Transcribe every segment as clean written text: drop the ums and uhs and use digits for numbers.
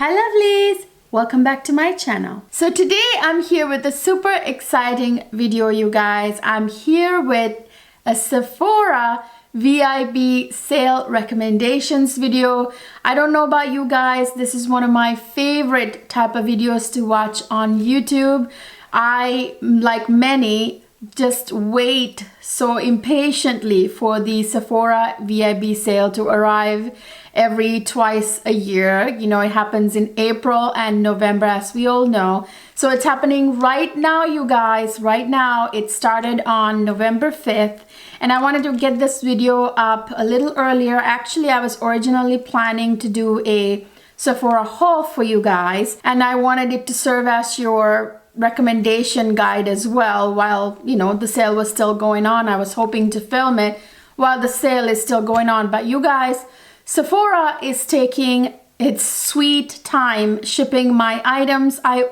Hi lovelies! Welcome back to my channel. So today I'm here with a super exciting video, you guys. I'm here with a Sephora VIB sale recommendations video. I don't know about you guys, this is one of my favorite type of videos to watch on YouTube. I, like many, just wait so impatiently for the Sephora VIB sale to arrive every twice a year. You know, it happens in April and November, as we all know. So it's happening right now, you guys. Right now, it started on November 5th. And I wanted to get this video up a little earlier. Actually, I was originally planning to do a Sephora haul for you guys. And I wanted it to serve as your recommendation guide as well while, you know, the sale was still going on. I was hoping to film it while the sale is still going on. But you guys, Sephora is taking its sweet time shipping my items. I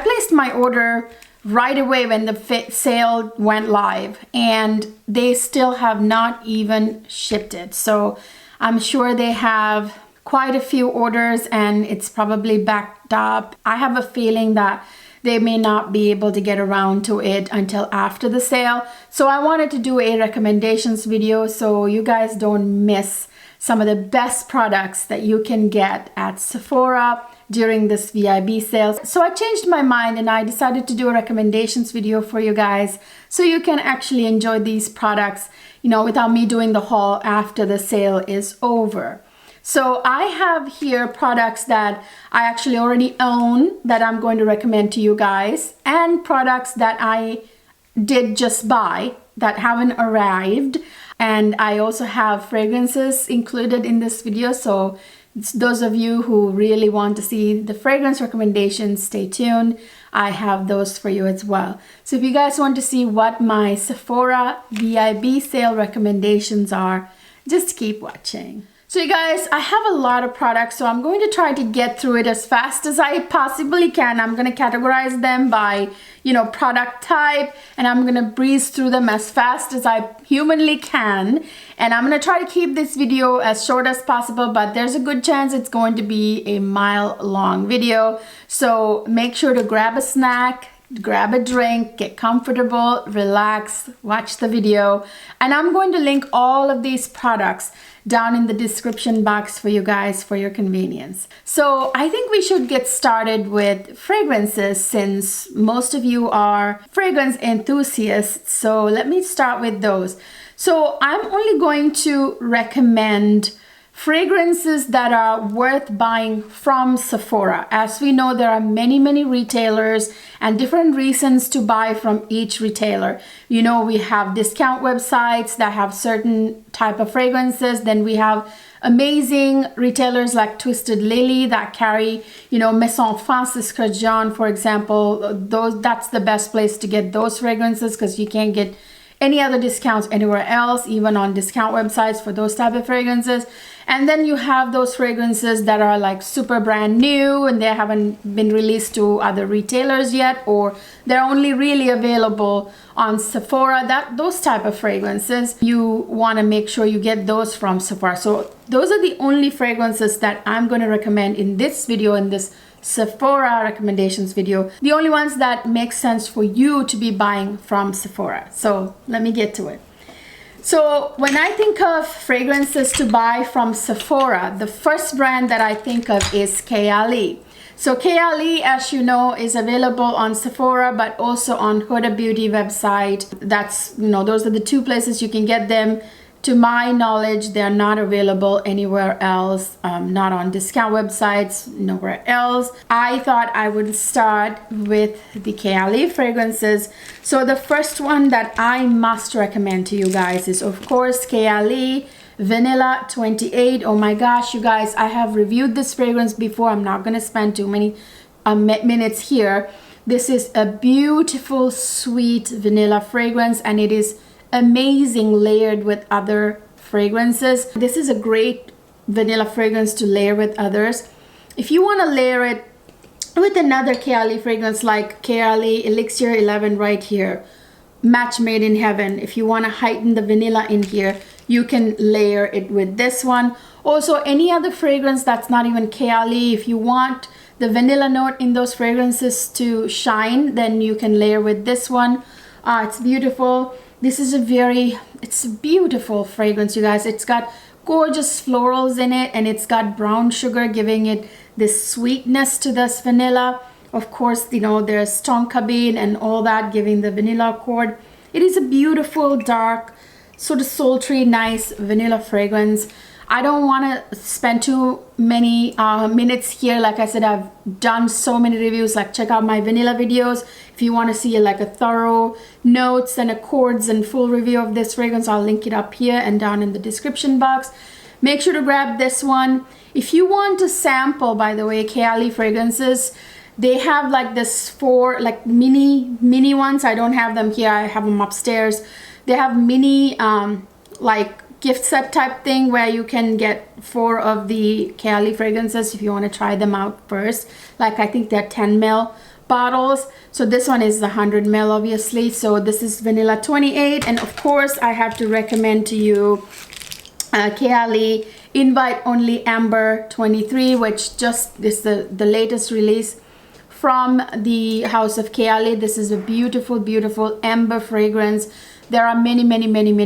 placed my order right away when the sale went live, and they still have not even shipped it. So I'm sure they have quite a few orders and it's probably backed up. I have a feeling that they may not be able to get around to it until after the sale. So I wanted to do a recommendations video so you guys don't miss some of the best products that you can get at Sephora during this VIB sale. So I changed my mind and I decided to do a recommendations video for you guys so you can actually enjoy these products, you know, without me doing the haul after the sale is over. So I have here products that I actually already own that I'm going to recommend to you guys, and products that I did just buy that haven't arrived. And I also have fragrances included in this video. So those of you who really want to see the fragrance recommendations, stay tuned. I have those for you as well. So if you guys want to see what my Sephora VIB sale recommendations are, just keep watching. So you guys, I have a lot of products, so I'm going to try to get through it as fast as I possibly can. I'm going to categorize them by, you know, product type, and I'm going to breeze through them as fast as I humanly can. And I'm going to try to keep this video as short as possible, but there's a good chance it's going to be a mile-long video. So make sure to grab a snack, grab a drink, get comfortable, relax, watch the video. And I'm going to link all of these products down in the description box for you guys for your convenience. So I think we should get started with fragrances since most of you are fragrance enthusiasts. So let me start with those. So I'm only going to recommend fragrances that are worth buying from Sephora. As we know, there are many retailers and different reasons to buy from each retailer. You know, we have discount websites that have certain type of fragrances. Then we have amazing retailers like Twisted Lily that carry, you know, Maison Francis Crajon, for example. That's the best place to get those fragrances because you can't get any other discounts anywhere else, even on discount websites for those type of fragrances. And then you have those fragrances that are like super brand new and they haven't been released to other retailers yet, or they're only really available on Sephora. Those type of fragrances, you want to make sure you get those from Sephora. So those are the only fragrances that I'm going to recommend in this video, in this Sephora recommendations video, the only ones that make sense for you to be buying from Sephora. So let me get to it. So when I think of fragrances to buy from Sephora, the first brand that I think of is Kayali. So Kayali, as you know, is available on Sephora, but also on Huda Beauty website. That's, you know, those are the two places you can get them. To my knowledge, they're not available anywhere else, not on discount websites, nowhere else. I thought I would start with the Kayali fragrances. So the first one that I must recommend to you guys is, of course, Kayali Vanilla 28. Oh my gosh, you guys, I have reviewed this fragrance before. I'm not going to spend too many minutes here. This is a beautiful, sweet vanilla fragrance, and it is amazing layered with other fragrances. This is a great vanilla fragrance to layer with others. If you want to layer it with another Kayali fragrance like Kayali Elixir 11 right here, match made in heaven. If you want to heighten the vanilla in here, you can layer it with this one. Also, any other fragrance that's not even Kayali, if you want the vanilla note in those fragrances to shine, then you can layer with this one. It's beautiful. This is it's a beautiful fragrance, you guys. It's got gorgeous florals in it, and it's got brown sugar giving it this sweetness to this vanilla. Of course, you know, there's tonka bean and all that giving the vanilla accord. It is a beautiful, dark, sort of sultry, nice vanilla fragrance. I don't want to spend too many minutes here. Like I said, I've done so many reviews. Like, check out my vanilla videos if you want to see like a thorough notes and accords and full review of this fragrance. I'll link it up here and down in the description box. Make sure to grab this one. If you want to sample, by the way, Kayali fragrances, they have like this 4 like mini ones. I don't have them here. I have them upstairs. They have mini like gift set type thing where you can get 4 of the Kayali fragrances if you want to try them out first. Like, I think they're 10 ml bottles. So this one is the 100 ml, obviously. So this is vanilla 28, and of course I have to recommend to you Kayali Invite Only Amber 23, which just is the latest release from the house of Kayali. This is a beautiful, beautiful amber fragrance. There are many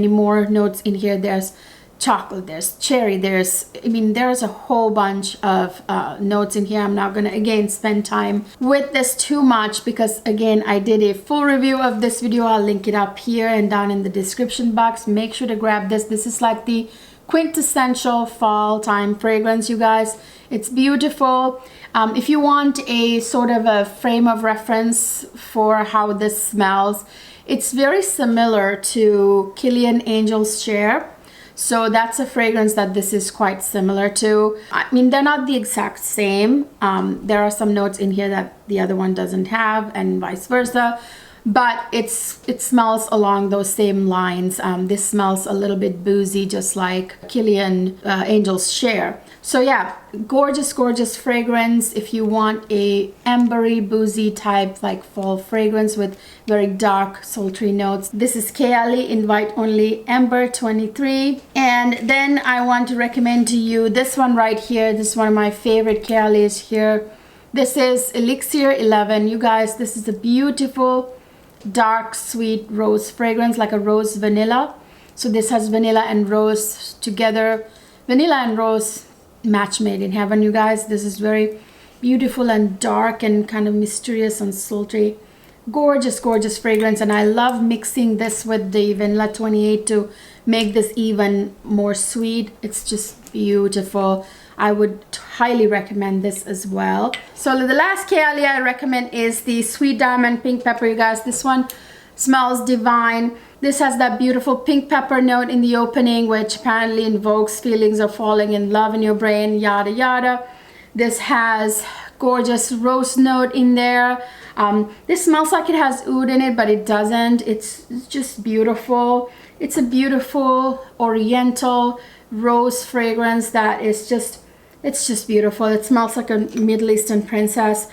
more notes in here. There's chocolate, there's cherry, there's a whole bunch of notes in here. I'm not gonna again spend time with this too much because again, I did a full review of this video. I'll link it up here and down in the description box. Make sure to grab this. This is like the quintessential fall time fragrance, you guys. It's beautiful. If you want a sort of a frame of reference for how this smells, it's very similar to Kilian Angel's Share. So that's a fragrance that this is quite similar to. I mean, they're not the exact same. There are some notes in here that the other one doesn't have, and vice versa. But it smells along those same lines. This smells a little bit boozy, just like Kilian Angel's Share. So yeah, gorgeous, gorgeous fragrance. If you want a ambery, boozy type like fall fragrance with very dark, sultry notes, this is Kayali Invite Only Amber 23. And then I want to recommend to you this one right here. This is one of my favorite Kayalis here. This is Elixir 11. You guys, this is a beautiful, dark, sweet rose fragrance, like a rose vanilla. So this has vanilla and rose together. Vanilla and rose match made in heaven, you guys. This is very beautiful and dark and kind of mysterious and sultry. Gorgeous, gorgeous fragrance. And I love mixing this with the vanilla 28 to make this even more sweet. It's just beautiful. I would highly recommend this as well. So the last Kayali I recommend is the Sweet Diamond Pink Pepper, you guys. This one smells divine. This has that beautiful pink pepper note in the opening, which apparently invokes feelings of falling in love in your brain, yada yada. This has gorgeous rose note in there. This smells like it has oud in it, but it doesn't. It's just beautiful. It's a beautiful oriental rose fragrance that is just, it's just beautiful. It smells like a Middle Eastern princess.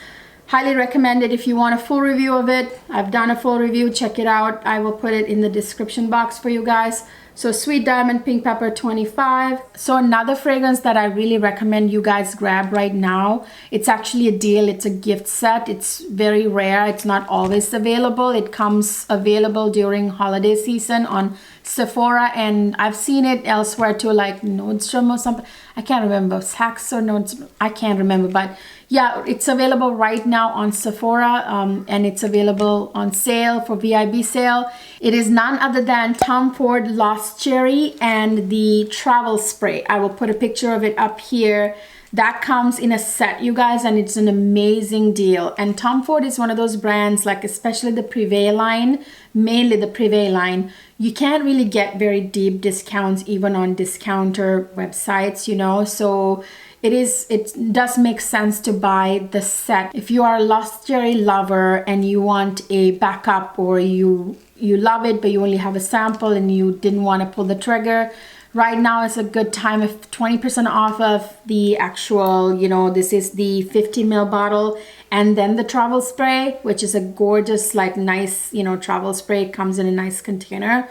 Highly recommend it if you want a full review of it. I've done a full review. Check it out. I will put it in the description box for you guys. So Sweet Diamond Pink Pepper 25. So another fragrance that I really recommend you guys grab right now. It's actually a deal. It's a gift set. It's very rare. It's not always available. It comes available during holiday season on Sephora, and I've seen it elsewhere too, like Nordstrom or something. I can't remember, Saks or Nordstrom, I can't remember, but yeah, it's available right now on Sephora, and it's available on sale for VIB sale. It is none other than Tom Ford Lost Cherry and the Travel Spray. I will put a picture of it up here. That comes in a set, you guys, and it's an amazing deal. And Tom Ford is one of those brands, like especially the Privé line, mainly the Privé line. You can't really get very deep discounts even on discounter websites, you know. So it does make sense to buy the set. If you are a Lost Cherry lover and you want a backup, or you love it but you only have a sample and you didn't want to pull the trigger, right now is a good time of 20% off of the actual, you know, this is the 50 ml bottle, and then the travel spray, which is a gorgeous, like nice, you know, travel spray. It comes in a nice container.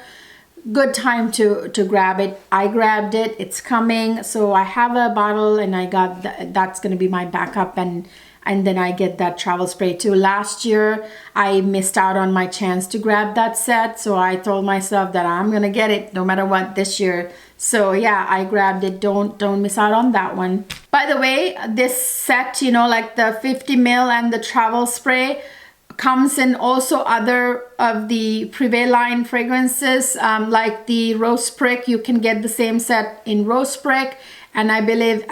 Good time to grab it. I grabbed it, it's coming. So I have a bottle and I got that's gonna be my backup, and then I get that travel spray too. Last year I missed out on my chance to grab that set, so I told myself that I'm gonna get it no matter what this year. So yeah, I grabbed it. Don't miss out on that one. By the way, this set, you know, like the 50 ml and the travel spray, comes in also other of the Privé line fragrances, like the Rose Prick. You can get the same set in Rose Prick, and I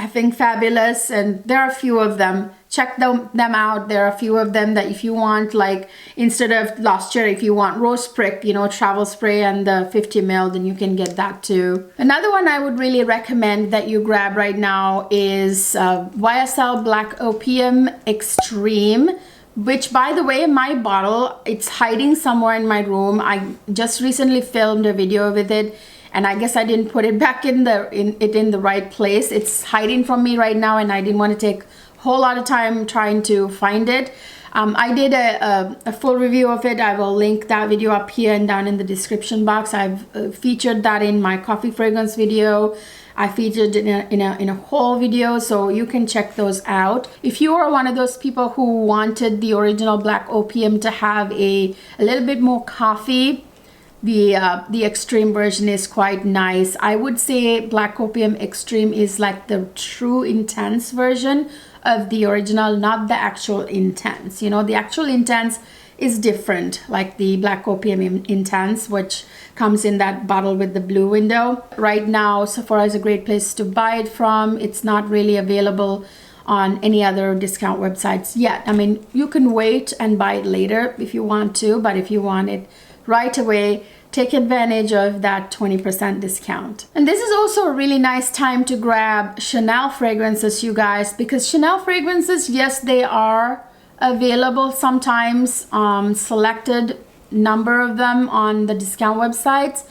think Fabulous, and there are a few of them. Check them out. There are a few of them that if you want, like instead of last year, if you want Rose Prick, you know, travel spray and the 50 ml, then you can get that too. Another one I would really recommend that you grab right now is YSL Black Opium Extreme, which, by the way, my bottle, it's hiding somewhere in my room. I just recently filmed a video with it, and I guess I didn't put it back in the right place. It's hiding from me right now, and I didn't want to take a whole lot of time trying to find it. I did a full review of it. I will link that video up here and down in the description box. I've featured that in my coffee fragrance video. I featured in a whole video, so you can check those out. If you are one of those people who wanted the original Black Opium to have a little bit more coffee, the extreme version is quite nice. I would say Black Opium Extreme is like the true intense version of the original, not the actual intense. You know, the actual intense is different, like the Black Opium Intense, which comes in that bottle with the blue window. Right now, Sephora is a great place to buy it from. It's not really available on any other discount websites yet. I mean, you can wait and buy it later if you want to, but if you want it right away, take advantage of that 20% discount. And this is also a really nice time to grab Chanel fragrances, you guys, because Chanel fragrances, yes, they are available sometimes, selected number of them on the discount websites,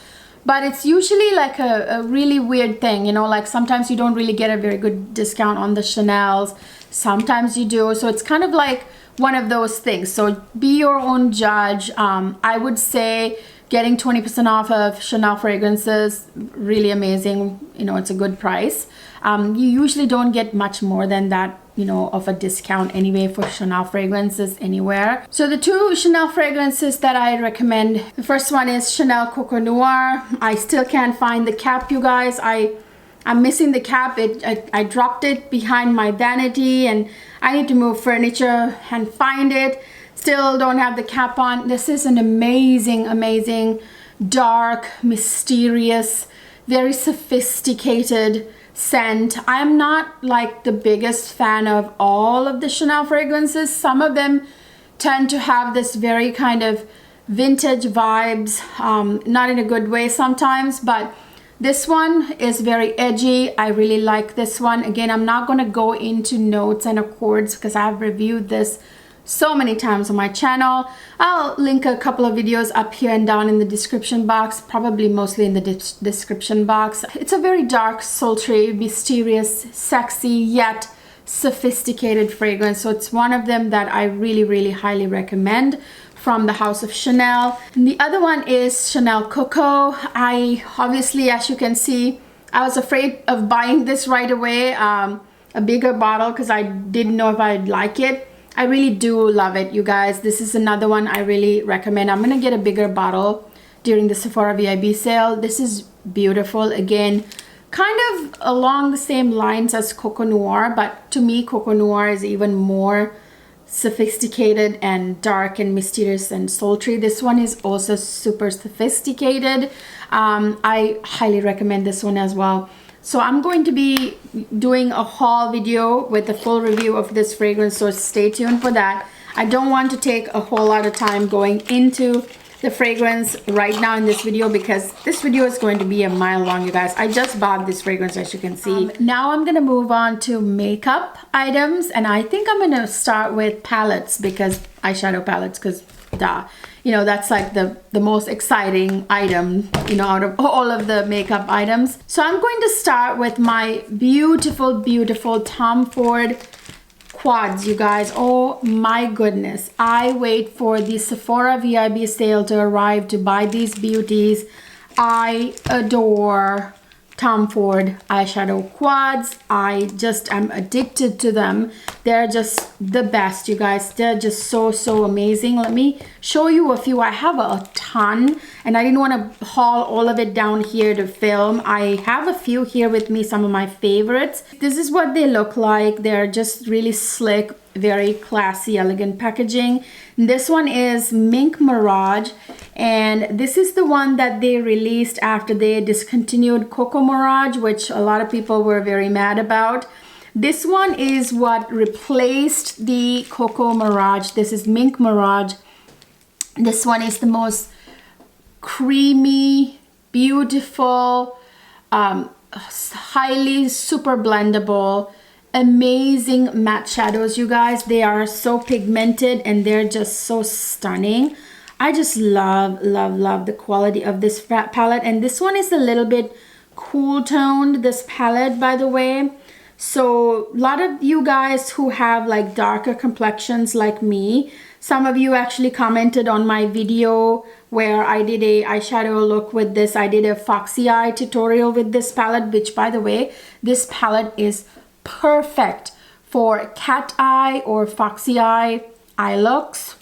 but it's usually like a really weird thing, you know, like sometimes you don't really get a very good discount on the Chanels, sometimes you do, so it's kind of like one of those things. So be your own judge. I would say getting 20% off of Chanel fragrances, really amazing. You know, it's a good price. You usually don't get much more than that, you know, of a discount anyway for Chanel fragrances anywhere. So the two Chanel fragrances that I recommend, the first one is Chanel Coco Noir. I still can't find the cap, you guys. I'm missing the cap. I dropped it behind my vanity, and I need to move furniture and find it. Still don't have the cap on. This is an amazing, dark, mysterious, very sophisticated scent. I am not like the biggest fan of all of the Chanel fragrances. Some of them tend to have this very kind of vintage vibes, not in a good way sometimes, but this one is very edgy. I really like this one. Again, I'm not going to go into notes and accords because I've reviewed this so many times on my channel. I'll link a couple of videos up here and down in the description box, probably mostly in the description box. It's a very dark, sultry, mysterious, sexy, yet sophisticated fragrance. So it's one of them that I really highly recommend from the house of Chanel. And the other one is Chanel Coco. I obviously, as you can see, I was afraid of buying this right away, a bigger bottle, because I didn't know if I'd like it. I really do love it, you guys. This is another one I really recommend. I'm gonna get a bigger bottle during the Sephora VIB sale. This is beautiful. Again, kind of along the same lines as Coco Noir, but to me, Coco Noir is even more sophisticated and dark and mysterious and sultry. This one is also super sophisticated. I highly recommend this one as well. So I'm going to be doing a haul video with a full review of this fragrance, so stay tuned for that. I don't want to take a whole lot of time going into the fragrance right now in this video because this video is going to be a mile long, you guys. I just bought this fragrance, as you can see. Now I'm gonna move on to makeup items, and I think I'm gonna start with palettes, because eyeshadow palettes, because duh. You know, that's like the most exciting item, you know, out of all of the makeup items. So I'm going to start with my beautiful, beautiful Tom Ford quads, you guys. Oh my goodness. I wait for the Sephora VIB sale to arrive to buy these beauties. I adore Tom Ford eyeshadow quads. I just am addicted to them. They're just the best, you guys. They're just so amazing. Let me show you a few. I have a ton, and I didn't want to haul all of it down here to film. I have a few here with me, some of my favorites. This is what they look like. They're just really slick, very classy, elegant packaging. This one is Mink Mirage, and this is the one that they released after they discontinued Coco Mirage, which a lot of people were very mad about. This one is what replaced the Coco Mirage. This is Mink Mirage. This one is the most creamy, beautiful, highly super blendable, amazing matte shadows, you guys. They are so pigmented and they're just so stunning. I just love the quality of this palette. And this one is a little bit cool toned, this palette, by the way. So a lot of you guys who have like darker complexions like me, some of you actually commented on my video where I did a eyeshadow look with this. I did a foxy eye tutorial with this palette, which, by the way, this palette is perfect for cat eye or foxy eye looks.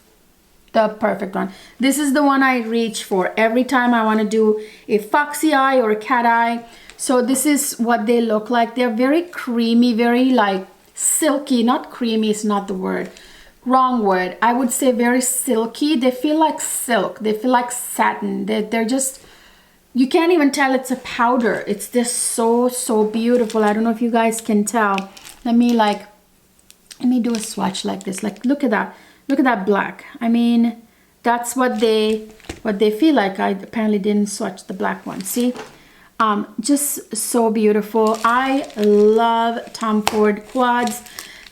The perfect one. This is the one I reach for every time I want to do a foxy eye or a cat eye. So this is what they look like. They're very creamy, very like silky. Not creamy is not the word. Wrong word. I would say very silky. They feel like silk. They feel like satin. They're just, you can't even tell it's a powder. It's just so beautiful. I don't know if you guys can tell. Let me do a swatch like this. Like, look at that. Look at that black. I mean, that's what they feel like. I apparently didn't swatch the black one. See? Just so beautiful. I love Tom Ford quads.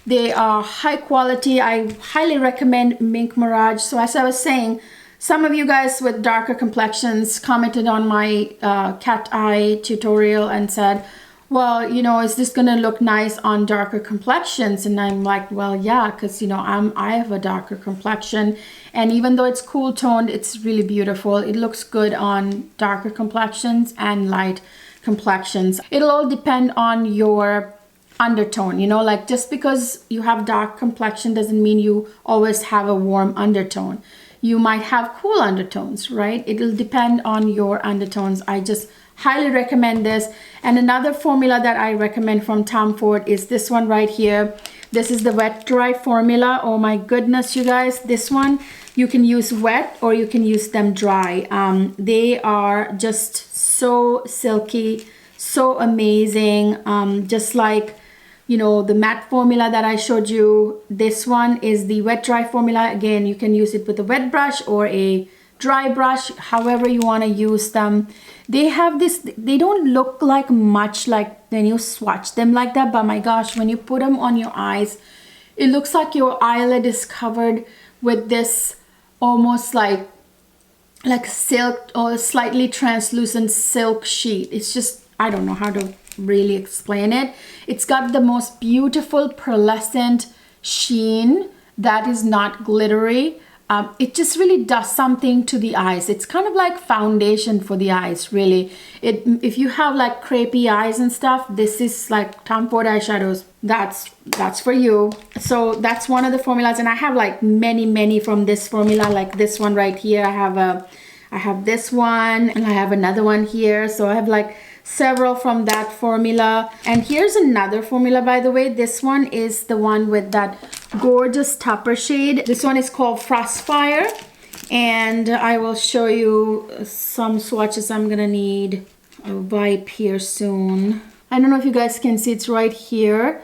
They are high quality. I highly recommend Mink Mirage. So as I was saying, some of you guys with darker complexions commented on my cat eye tutorial and said, well, you know, is this gonna look nice on darker complexions? And I'm like, well, yeah, because, you know, I have a darker complexion, and even though it's cool toned, it's really beautiful. It looks good on darker complexions and light complexions. It'll all depend on your undertone, you know, like just because you have dark complexion doesn't mean you always have a warm undertone. You might have cool undertones, right? It'll depend on your undertones. I just highly recommend this. And another formula that I recommend from Tom Ford is this one right here. This is the wet dry formula. Oh my goodness, you guys, this one you can use wet or you can use them dry. They are just so silky, so amazing. Just like, you know, the matte formula that I showed you, this one is the wet dry formula. Again, you can use it with a wet brush or a dry brush, however you want to use them. They have this, they don't look like much like when you swatch them like that, but my gosh, when you put them on your eyes, it looks like your eyelid is covered with this almost like silk or slightly translucent silk sheet. It's just, I don't know how to really explain it. It's got the most beautiful pearlescent sheen that is not glittery. It just really does something to the eyes. It's kind of like foundation for the eyes, really. If you have like crepey eyes and stuff, this is like Tom Ford eyeshadows. That's for you. So that's one of the formulas, and I have like many from this formula. Like this one right here, I have this one, and I have another one here. So I have like several from that formula. And here's another formula, by the way. This one is the one with that gorgeous topper shade. This one is called Frostfire, and I will show you some swatches. I'm gonna need a wipe here soon. I don't know if you guys can see, it's right here.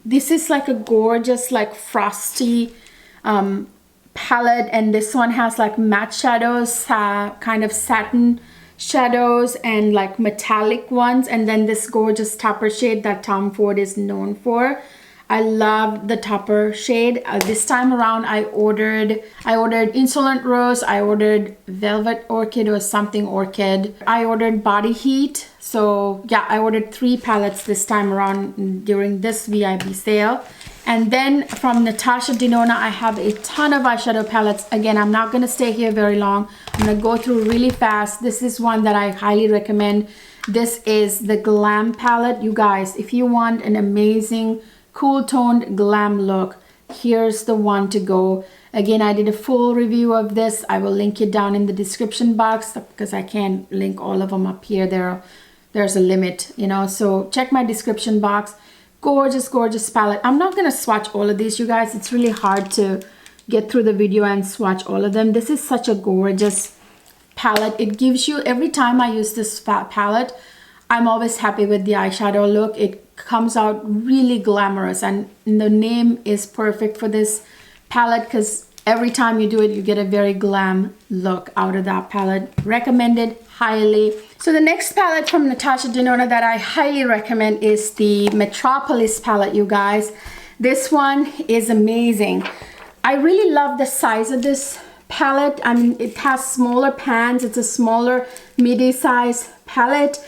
This is like a gorgeous like frosty palette, and this one has like matte shadows, kind of satin shadows, and like metallic ones, and then this gorgeous topper shade that Tom Ford is known for. I love the topper shade. This time around I ordered Insolent Rose, I ordered Velvet Orchid or something orchid, I ordered Body Heat. So yeah, I ordered 3 palettes this time around during this VIB sale. And then from Natasha Denona, I have a ton of eyeshadow palettes. Again, I'm not going to stay here very long. I'm going to go through really fast. This is one that I highly recommend. This is the Glam palette. You guys, if you want an amazing cool toned glam look, here's the one to go. Again, I did a full review of this. I will link it down in the description box because I can't link all of them up here. There's a limit, you know, so check my description box. Gorgeous, gorgeous palette. I'm not going to swatch all of these, you guys. It's really hard to get through the video and swatch all of them. This is such a gorgeous palette. It gives you, every time I use this palette, I'm always happy with the eyeshadow look. It comes out really glamorous, and the name is perfect for this palette because every time you do it, you get a very glam look out of that palette. Recommended highly. So the next palette from Natasha Denona that I highly recommend is the Metropolis palette, you guys. This one is amazing. I really love the size of this palette. I mean, it has smaller pans. It's a smaller midi-size palette,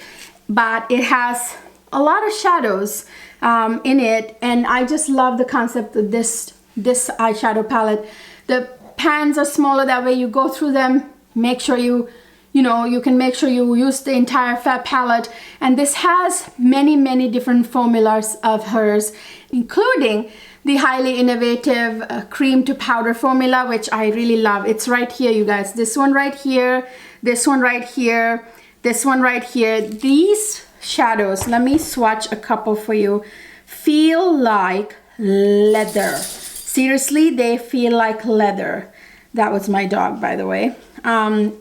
but it has a lot of shadows in it. And I just love the concept of this eyeshadow palette. The pans are smaller, that way you go through them, make sure you can make sure you use the entire palette. And this has many different formulas of hers, including the highly innovative cream to powder formula, which I really love. It's right here, you guys. This one right here, this one right here, this one right here. These shadows, let me swatch a couple for you, feel like leather. Seriously, they feel like leather. That was my dog, by the way.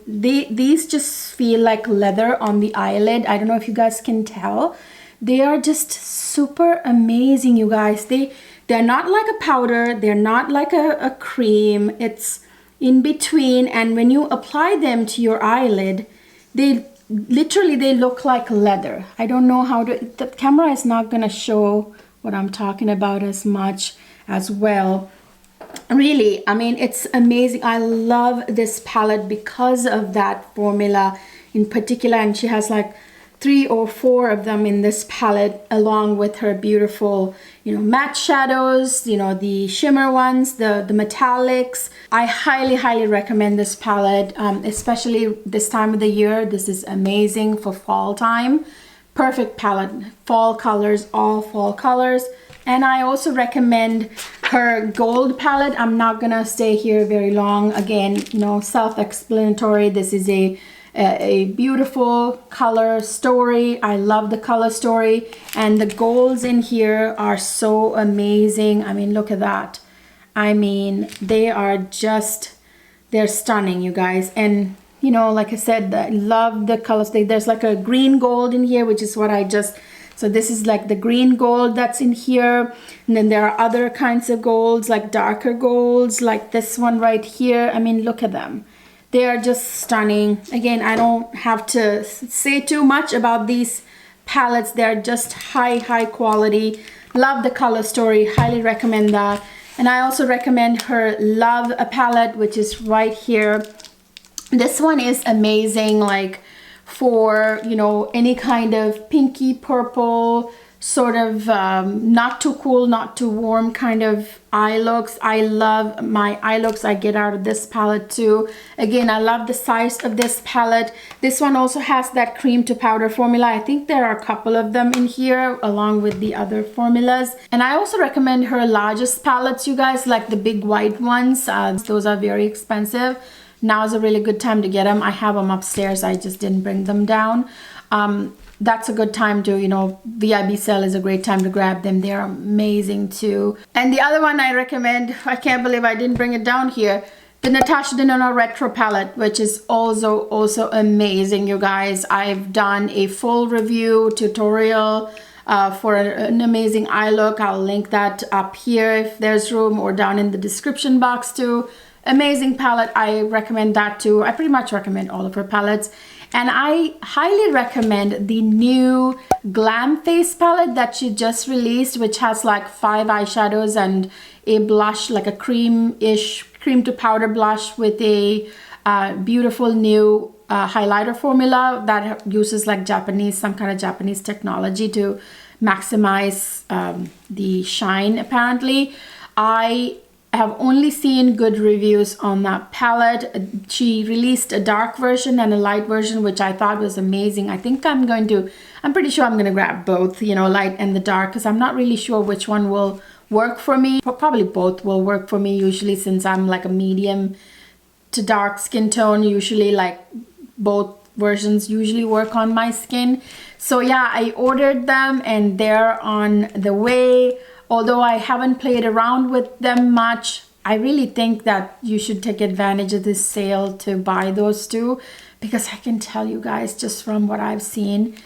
These just feel like leather on the eyelid. I don't know if you guys can tell. They are just super amazing, you guys. They're not like a powder. They're not like a cream. It's in between. And when you apply them to your eyelid, they look like leather. I don't know how to, the camera is not gonna show what I'm talking about as much as well. Really, I mean, it's amazing. I love this palette because of that formula in particular, and she has like 3 or 4 of them in this palette, along with her beautiful, matte shadows, the shimmer ones, the metallics. I highly recommend this palette, especially this time of the year. This is amazing for fall time. Perfect palette, fall colors, all fall colors. And I also recommend her gold palette. I'm not gonna stay here very long. Again, self-explanatory. This is a beautiful color story. I love the color story, and the golds in here are so amazing. I mean, look at that. I mean, they're stunning, you guys. And like I said, I love the colors. There's like a green gold in here, which is what so this is like the green gold that's in here. And then there are other kinds of golds, like darker golds, like this one right here. I mean, look at them. They are just stunning. Again, I don't have to say too much about these palettes. They're just high quality. Love the color story. Highly recommend that. And I also recommend her Love palette, which is right here. This one is amazing, like for any kind of pinky purple sort of not too cool, not too warm kind of eye looks. I love my eye looks I get out of this palette too. Again, I love the size of this palette. This one also has that cream to powder formula. I think there are a couple of them in here along with the other formulas. And I also recommend her largest palettes, you guys, like the big white ones. Those are very expensive. Now is a really good time to get them. I have them upstairs. I just didn't bring them down. That's a good time to, VIB sale is a great time to grab them. They're amazing too. And the other one I recommend, I can't believe I didn't bring it down here, the Natasha Denona Retro palette, which is also amazing, you guys. I've done a full review tutorial for an amazing eye look. I'll link that up here if there's room, or down in the description box too. Amazing palette. I recommend that too. I pretty much recommend all of her palettes. And I highly recommend the new Glam Face palette that she just released, which has like 5 eyeshadows and a blush, like a cream to powder blush with a beautiful new highlighter formula that uses like some kind of Japanese technology to maximize the shine. Apparently, I have only seen good reviews on that palette. She released a dark version and a light version, which I thought was amazing. I think I'm pretty sure I'm gonna grab both, you know, light and the dark, because I'm not really sure which one will work for me. Probably both will work for me usually, since I'm like a medium to dark skin tone. Usually like both versions usually work on my skin. So yeah, I ordered them and they're on the way. Although I haven't played around with them much, I really think that you should take advantage of this sale to buy those two, because I can tell you guys, just from what I've seen,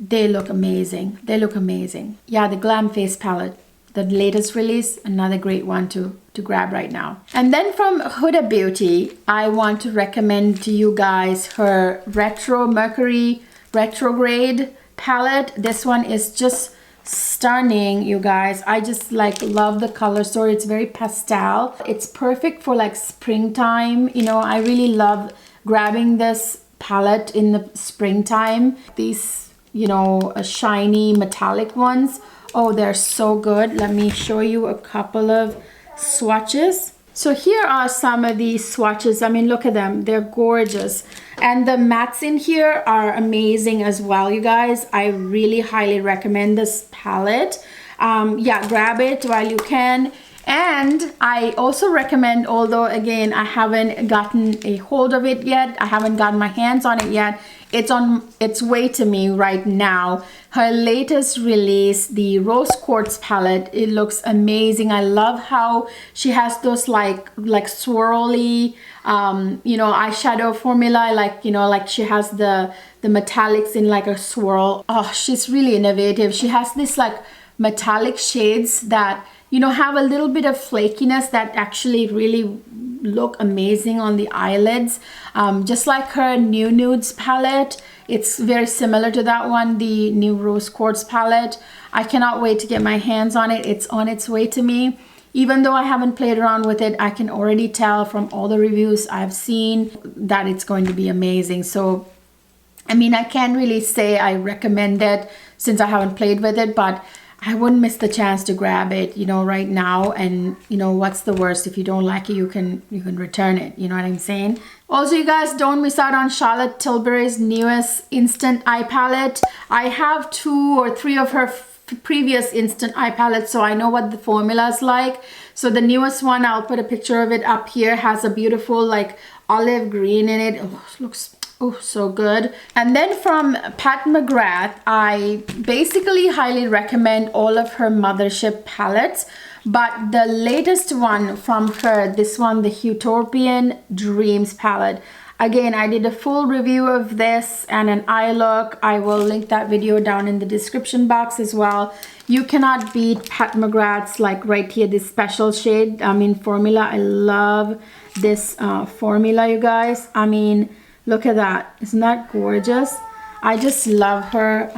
they look amazing. They look amazing. Yeah, the Glam Face palette, the latest release, another great one to grab right now. And then from Huda Beauty, I want to recommend to you guys her Retro Mercury Retrograde palette. This one is just stunning, you guys. I just like love the color story. It's very pastel. It's perfect for like springtime. You know, I really love grabbing this palette in the springtime. These, you know, shiny metallic ones. Oh, they're so good. Let me show you a couple of swatches. So here are some of these swatches. I mean, look at them. They're gorgeous. And the mattes in here are amazing as well, you guys. I really highly recommend this palette. Yeah, grab it while you can. And I also recommend, although again, I haven't gotten a hold of it yet, I haven't gotten my hands on it yet, it's on its way to me right now, her latest release, the Rose Quartz palette. It looks amazing. I love how she has those like swirly you know, eyeshadow formula, like, you know, like she has the metallics in like a swirl. Oh, she's really innovative. She has this like metallic shades that, you know, have a little bit of flakiness that actually really look amazing on the eyelids. Just like her new nudes palette, it's very similar to that one, the new Rose Quartz palette. I cannot wait to get my hands on it. It's on its way to me. Even though I haven't played around with it, I can already tell from all the reviews I've seen that it's going to be amazing. So, I mean, I can't really say I recommend it since I haven't played with it, but I wouldn't miss the chance to grab it, you know, right now. And, you know, what's the worst? If you don't like it, you can return it. You know what I'm saying? Also, you guys, don't miss out on Charlotte Tilbury's newest Instant Eye Palette. I have 2 or 3 of her previous Instant Eye Palettes, so I know what the formula is like. So the newest one, I'll put a picture of it up here, has a beautiful like olive green in it. Oh, it looks so good. And then from Pat McGrath, I basically highly recommend all of her Mothership palettes, but the latest one from her, this one, the Utopian Dreams palette. Again, I did a full review of this and an eye look. I will link that video down in the description box as well. You cannot beat Pat McGrath's, like right here, this special shade, I mean, formula. I love this formula, you guys. I mean, look at that. Isn't that gorgeous? I just love her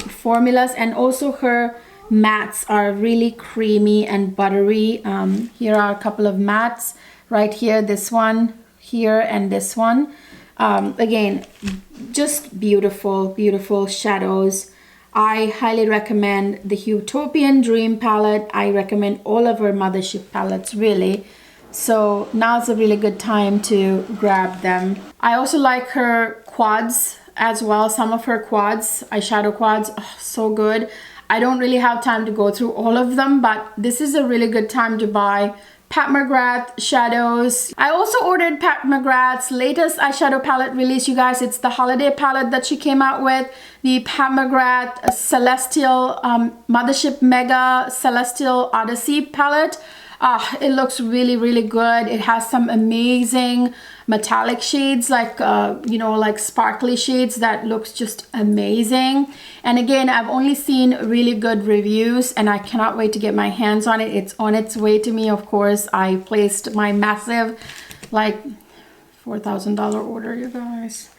formulas, and also her mattes are really creamy and buttery. Here are a couple of mattes right here, this one here and this one. Again, just beautiful shadows. I highly recommend the Utopian Dream palette. I recommend all of her Mothership palettes, really. So now's a really good time to grab them. I also like her quads as well. Some of her quads, eyeshadow quads, oh, so good. I don't really have time to go through all of them, but this is a really good time to buy Pat McGrath shadows. I also ordered Pat McGrath's latest eyeshadow palette release, you guys. It's the holiday palette that she came out with, the Pat McGrath Celestial Mothership Mega Celestial Odyssey palette. It looks really good. It has some amazing metallic shades, like you know, like sparkly shades that looks just amazing. And again, I've only seen really good reviews and I cannot wait to get my hands on it. It's on its way to me, of course. I placed my massive like $4,000 order, you guys.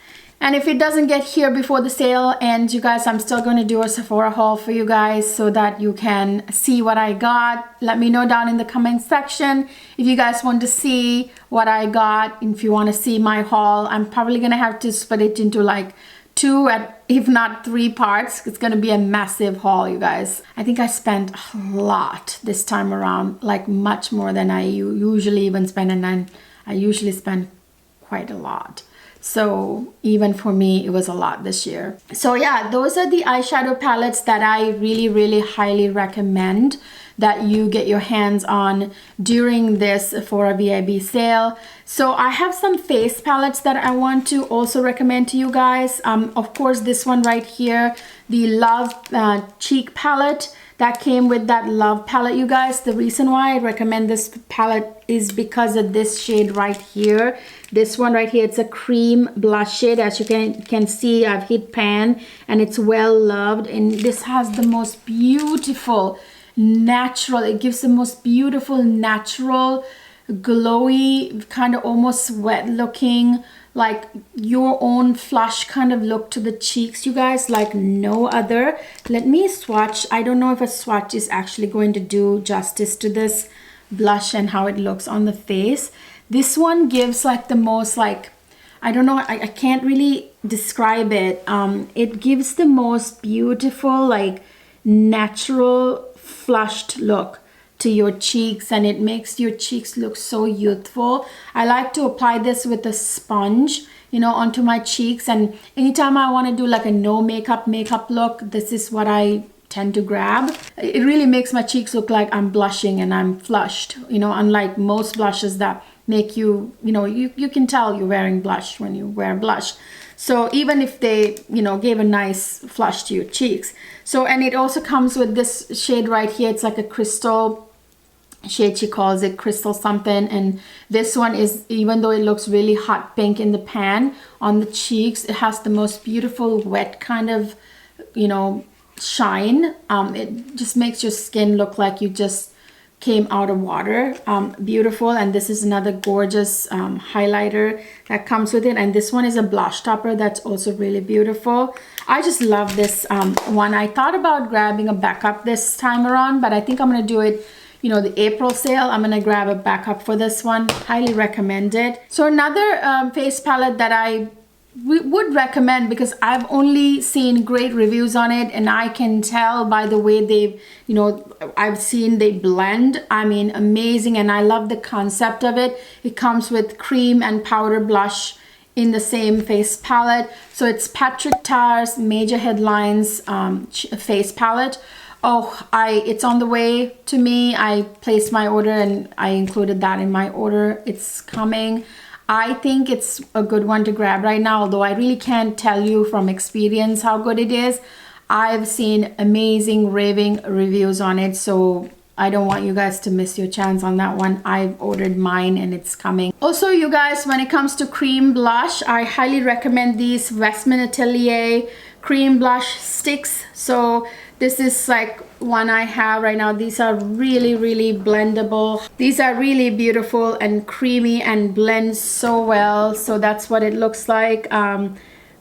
And if it doesn't get here before the sale ends, you guys, I'm still going to do a Sephora haul for you guys so that you can see what I got. Let me know down in the comment section if you guys want to see what I got. If you want to see my haul, I'm probably going to have to split it into like 2 if not 3 parts. It's gonna be a massive haul, you guys. I think I spent a lot this time around, like much more than I usually even spend, and then I usually spend quite a lot. So even for me, it was a lot this year. So yeah, those are the eyeshadow palettes that I really highly recommend that you get your hands on during this Sephora VIB sale. So I have some face palettes that I want to also recommend to you guys. Of course, this one right here, the Love Cheek palette that came with that Love palette, you guys. The reason why I recommend this palette is because of this shade right here. This one right here, it's a cream blush shade. As you can see, I've hit pan and it's well loved, and this has the most beautiful natural, it gives the most beautiful natural glowy, kind of almost wet looking, like your own flush kind of look to the cheeks, you guys, like no other. Let me swatch. I don't know if a swatch is actually going to do justice to this blush and how it looks on the face. This one gives like the most, like, I don't know, I can't really describe it. It gives the most beautiful, like natural flushed look to your cheeks, and it makes your cheeks look so youthful. I like to apply this with a sponge, you know, onto my cheeks, and anytime I want to do like a no makeup look, this is what I tend to grab. It really makes my cheeks look like I'm blushing and I'm flushed, you know, unlike most blushes that make you, you know, you can tell you're wearing blush when you wear blush. So even if they, you know, gave a nice flush to your cheeks. So, and it also comes with this shade right here. It's like a crystal shade, she calls it crystal something. And this one is, even though it looks really hot pink in the pan, on the cheeks, it has the most beautiful wet kind of, you know, shine. It just makes your skin look like you just came out of water. Beautiful. And this is another gorgeous highlighter that comes with it, and this one is a blush topper that's also really beautiful. I just love this one. I thought about grabbing a backup this time around, but I think I'm gonna do it, you know, the April sale. I'm gonna grab a backup for this one. Highly recommend it. So another face palette that I would recommend, because I've only seen great reviews on it, and I can tell by the way they've, you know, I've seen they blend. I mean, amazing, and I love the concept of it. It comes with cream and powder blush in the same face palette. So it's Patrick Tar's Major Headlines face palette. Oh, it's on the way to me. I placed my order and I included that in my order. It's coming. I think it's a good one to grab right now, although I really can't tell you from experience how good it is. I've seen amazing raving reviews on it, so I don't want you guys to miss your chance on that one. I've ordered mine and it's coming. Also, you guys, when it comes to cream blush, I highly recommend these Westman Atelier cream blush sticks. So this is like one I have right now. These are really blendable. These are really beautiful and creamy and blend so well. So that's what it looks like.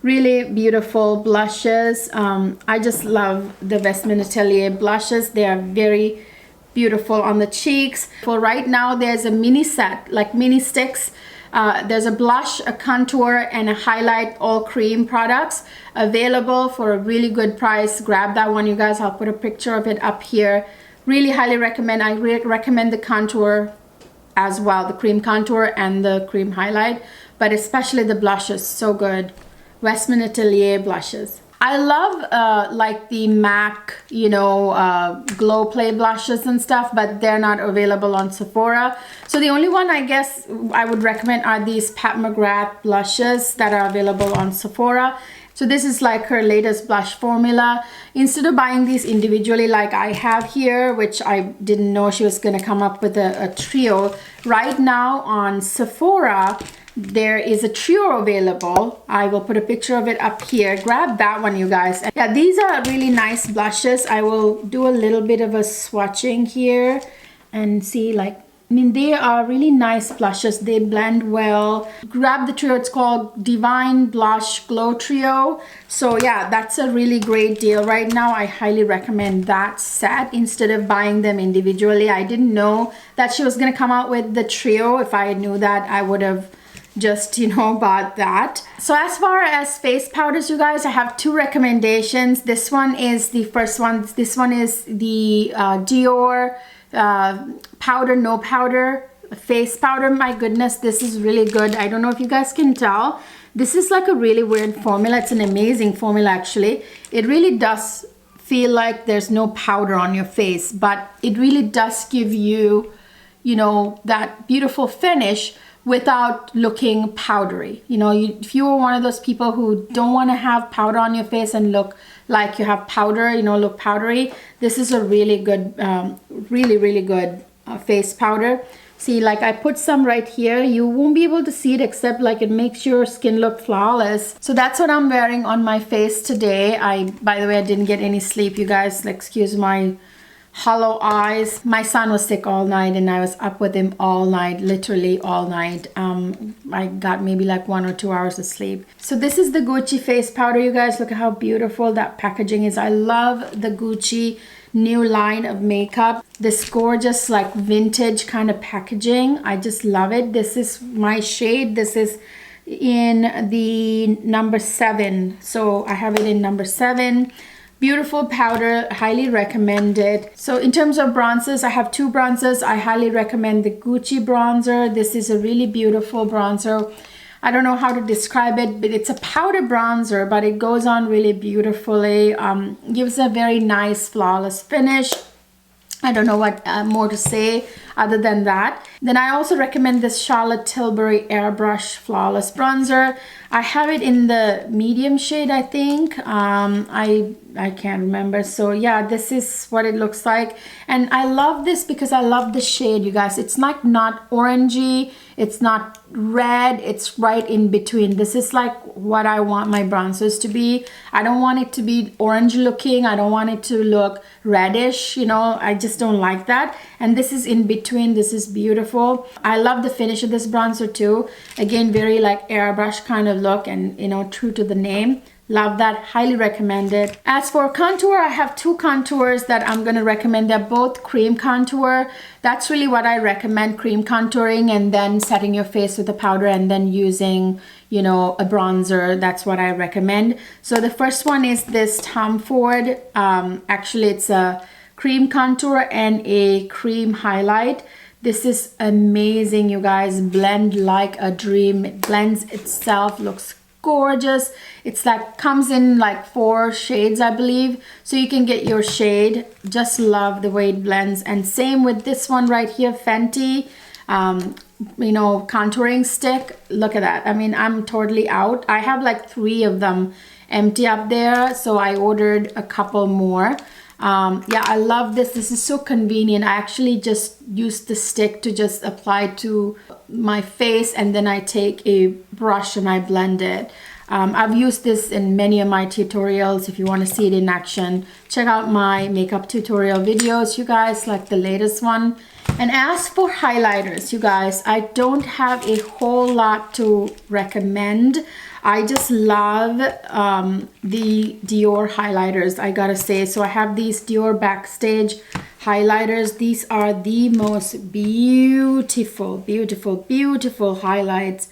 Really beautiful blushes. I just love the Westman Atelier blushes. They are very beautiful on the cheeks. For right now, there's a mini set, like mini sticks. There's a blush, a contour, and a highlight, all cream products available for a really good price. Grab that one, you guys. I'll put a picture of it up here. Really highly recommend. I recommend the contour as well, the cream contour and the cream highlight, but especially the blushes, so good. Westman Atelier blushes. I love like the MAC, you know, Glow Play blushes and stuff, but they're not available on Sephora. So the only one I guess I would recommend are these Pat McGrath blushes that are available on Sephora. So this is like her latest blush formula. Instead of buying these individually like I have here, which I didn't know she was gonna come up with a trio, right now on Sephora, there is a trio available. I will put a picture of it up here. Grab that one, you guys. And yeah, these are really nice blushes. I will do a little bit of a swatching here and see, like, I mean, they are really nice blushes. They blend well. Grab the trio. It's called Divine Blush Glow Trio. So yeah, that's a really great deal right now. I highly recommend that set instead of buying them individually. I didn't know that she was going to come out with the trio. If I knew that, I would have just, you know, bought that. So as far as face powders, you guys, I have two recommendations. This one is the first one. This one is the Dior powder no powder face powder. My goodness, this is really good. I don't know if you guys can tell, this is like a really weird formula. It's an amazing formula actually. It really does feel like there's no powder on your face, but it really does give you, you know, that beautiful finish without looking powdery. You know, if you were one of those people who don't want to have powder on your face and look like you have powder, you know, look powdery, this is a really good, really good face powder. See, like I put some right here. You won't be able to see it except like it makes your skin look flawless. So that's what I'm wearing on my face today. By the way, I didn't get any sleep, you guys. Excuse my hollow eyes. My son was sick all night and I was up with him all night, literally all night. I got maybe like 1 or 2 hours of sleep. So this is the Gucci face powder, you guys. Look at how beautiful that packaging is. I love the Gucci new line of makeup. This gorgeous like vintage kind of packaging. I just love it. This is my shade. This is in the number 7. So I have it in number 7. Beautiful powder, highly recommend it. So in terms of bronzers, I have 2 bronzers. I highly recommend the Gucci bronzer. This is a really beautiful bronzer. I don't know how to describe it, but it's a powder bronzer, but it goes on really beautifully. Gives a very nice, flawless finish. I don't know what more to say other than that. Then I also recommend this Charlotte Tilbury Airbrush Flawless Bronzer. I have it in the medium shade, I think. I can't remember. So yeah, this is what it looks like. And I love this because I love the shade, you guys. It's like not orangey. It's not red. It's right in between. This is like what I want my bronzers to be. I don't want it to be orange looking. I don't want it to look reddish. You know, I just don't like that. And this is in between. This is beautiful. I love the finish of this bronzer too. Again, very like airbrush kind of look and, you know, true to the name. Love that. Highly recommend it. As for contour, I have 2 contours that I'm going to recommend. They're both cream contour. That's really what I recommend, cream contouring and then setting your face with a powder and then using, you know, a bronzer. That's what I recommend. So the first one is this Tom Ford. Actually, it's a cream contour and a cream highlight. This is amazing, you guys. Blend like a dream. It blends itself, looks gorgeous. It's like comes in like 4 shades, I believe, so you can get your shade. Just love the way it blends. And same with this one right here, Fenty, you know, contouring stick. Look at that. I mean, I'm totally out. I have like 3 of them empty up there, so I ordered a couple more. Yeah, I love this. This is so convenient. I actually just use the stick to just apply to my face and then I take a brush and I blend it. I've used this in many of my tutorials. If you want to see it in action, check out my makeup tutorial videos, you guys, like the latest one. And as for highlighters, you guys, I don't have a whole lot to recommend. I just love the Dior highlighters, I gotta say. So I have these Dior Backstage highlighters. These are the most beautiful, beautiful, beautiful highlights.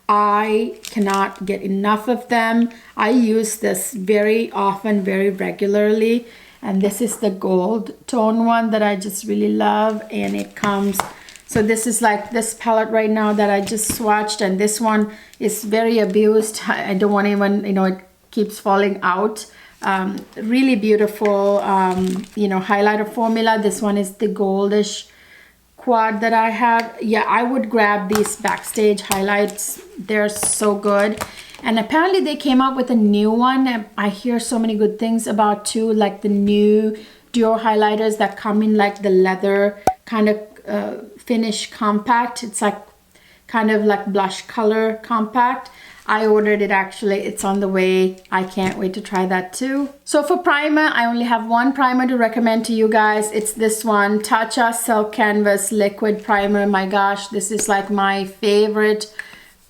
I cannot get enough of them. I use this very often, very regularly. And this is the gold tone one that I just really love. And it comes, so this is like this palette right now that I just swatched. And this one is very abused. I don't want anyone, you know, it keeps falling out. Really beautiful, you know, highlighter formula. This one is the goldish quad that I have. Yeah, I would grab these Backstage highlights. They're so good. And apparently they came out with a new one. I hear so many good things about too, like the new Dior highlighters that come in like the leather kind of finish compact. It's like kind of like blush color compact. I ordered it actually. It's on the way. I can't wait to try that too. So for primer, I only have one primer to recommend to you guys. It's this one, Tatcha Silk Canvas Liquid Primer. My gosh, this is like my favorite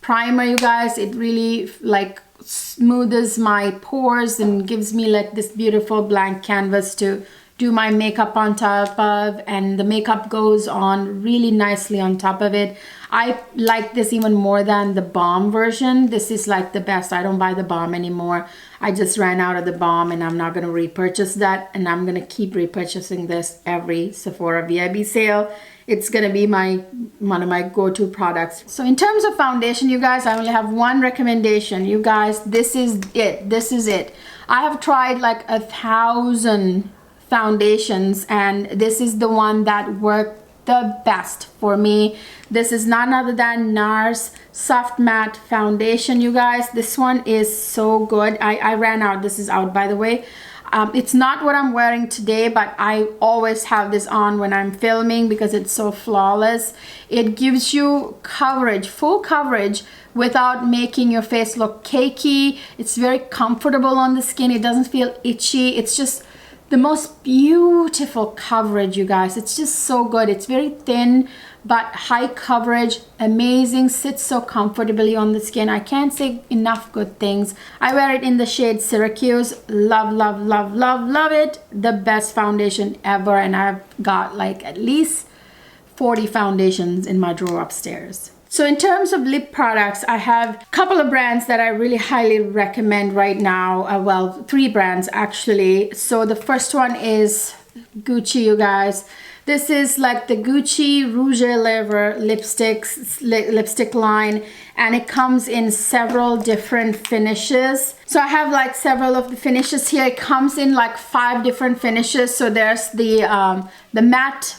primer, you guys. It really like smooths my pores and gives me like this beautiful blank canvas to do my makeup on top of, and the makeup goes on really nicely on top of it. I like this even more than the balm version. This is like the best. I don't buy the balm anymore. I just ran out of the balm and I'm not going to repurchase that, and I'm going to keep repurchasing this every Sephora VIB sale. It's going to be one of my go-to products. So in terms of foundation, you guys, I only have one recommendation. You guys, this is it. This is it. I have tried like 1,000 foundations, and this is the one that worked the best for me. This is none other than NARS Soft Matte Foundation, you guys. This one is so good. I ran out. This is out, by the way. It's not what I'm wearing today, but I always have this on when I'm filming because it's so flawless. It gives you coverage, full coverage, without making your face look cakey. It's very comfortable on the skin. It doesn't feel itchy. It's just the most beautiful coverage, you guys. It's just so good. It's very thin but high coverage, amazing, sits so comfortably on the skin. I can't say enough good things. I wear it in the shade Syracuse. Love, love, love, love, love it. The best foundation ever, and I've got like at least 40 foundations in my drawer upstairs. So in terms of lip products, I have a couple of brands that I really highly recommend right now. Well, 3 brands actually. So the first one is Gucci, you guys. This is like the Gucci Rouge à Lèvres lipstick line, and it comes in several different finishes. So I have like several of the finishes here. It comes in like 5 different finishes. So there's the matte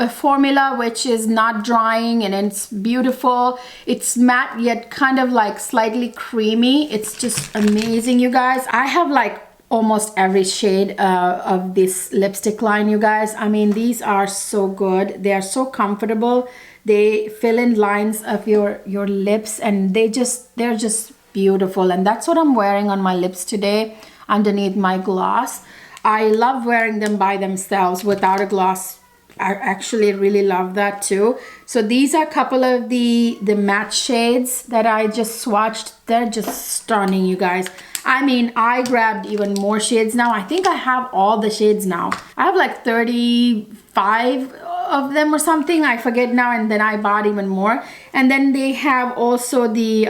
formula, which is not drying, and it's beautiful. It's matte yet kind of like slightly creamy. It's just amazing, you guys. I have like almost every shade of this lipstick line, you guys. I mean, these are so good. They are so comfortable. They fill in lines of your lips, and they're just beautiful. And that's what I'm wearing on my lips today underneath my gloss. I love wearing them by themselves without a gloss. I actually really love that too. So these are a couple of the matte shades that I just swatched. They're just stunning, you guys. I mean, I grabbed even more shades now. I think I have all the shades now. I have like 35 of them or something. I forget now, and then I bought even more. And then they have also the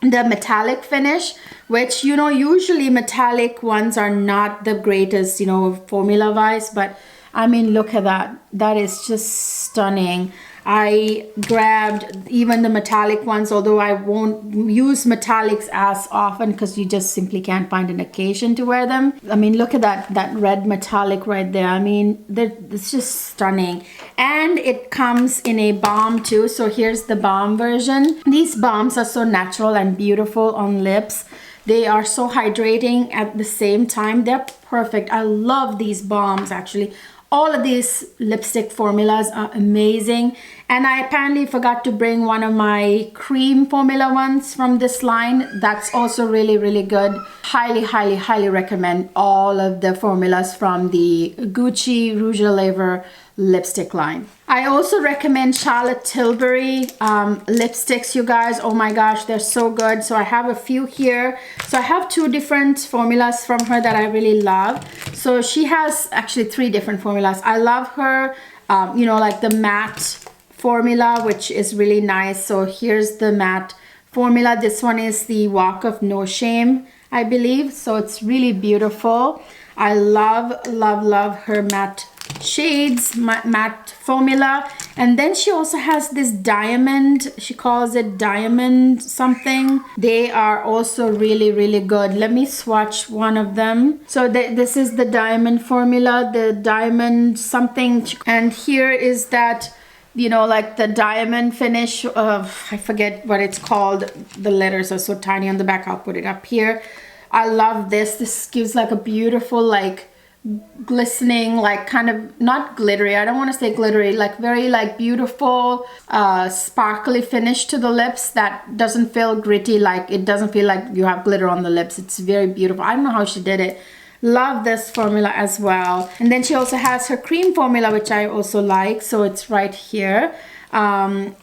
metallic finish, which, you know, usually metallic ones are not the greatest, you know, formula wise, but I mean, look at that. That is just stunning. I grabbed even the metallic ones, although I won't use metallics as often because you just simply can't find an occasion to wear them. I mean, look at that red metallic right there. I mean, it's just stunning. And it comes in a balm too. So here's the balm version. These balms are so natural and beautiful on lips. They are so hydrating at the same time. They're perfect. I love these balms actually. All of these lipstick formulas are amazing. And I apparently forgot to bring one of my cream formula ones from this line. That's also really, really good. Highly, highly, highly recommend all of the formulas from the Gucci Rouge à Lèvres lipstick line. I also recommend Charlotte Tilbury lipsticks, you guys. Oh my gosh, they're so good. So I have a few here. So I have 2 different formulas from her that I really love. So she has actually 3 different formulas. I love her, you know, like the matte formula, which is really nice. So here's the matte formula. This one is the Walk of No Shame, I believe. So it's really beautiful. I love, love, love her matte shades, matte formula. And then she also has this diamond, she calls it diamond something. They are also really, really good. Let me swatch one of them. So this is the diamond formula, the diamond something, and here is that, you know, like the diamond finish of, I forget what it's called. The letters are so tiny on the back. I'll put it up here. I love this. This gives like a beautiful like glistening, like kind of not glittery, I don't want to say glittery, like very like beautiful sparkly finish to the lips that doesn't feel gritty, like it doesn't feel like you have glitter on the lips. It's very beautiful. I don't know how she did it. Love this formula as well. And then she also has her cream formula, which I also like, so it's right here.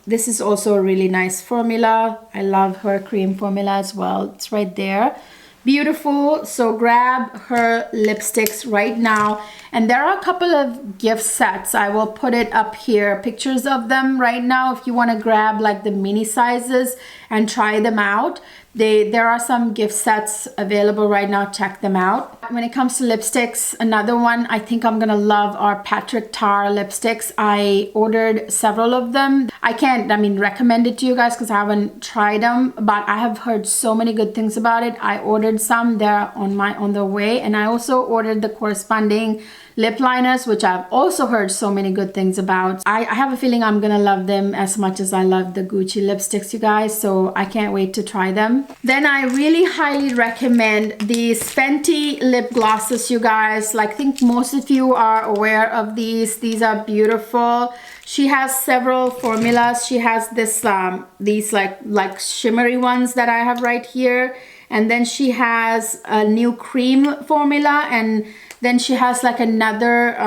This is also a really nice formula. I love her cream formula as well. It's right there. Beautiful. So grab her lipsticks right now, and there are a couple of gift sets. I will put it up here, pictures of them right now, if you want to grab like the mini sizes and try them out. There are some gift sets available right now. Check them out. When it comes to lipsticks, another one I think I'm gonna love are Patrick Tar lipsticks. I ordered several of them. I can't, recommend it to you guys because I haven't tried them, but I have heard so many good things about it. I ordered some. They're on the way, and I also ordered the corresponding lip liners, which I've also heard so many good things about. I have a feeling I'm gonna love them as much as I love the Gucci lipsticks, you guys, so I can't wait to try them. Then I really highly recommend these Fenty lip glosses, you guys. Like, I think most of you are aware of these. These are beautiful. She has several formulas. She has this these like shimmery ones that I have right here, and then she has a new cream formula, and then she has like another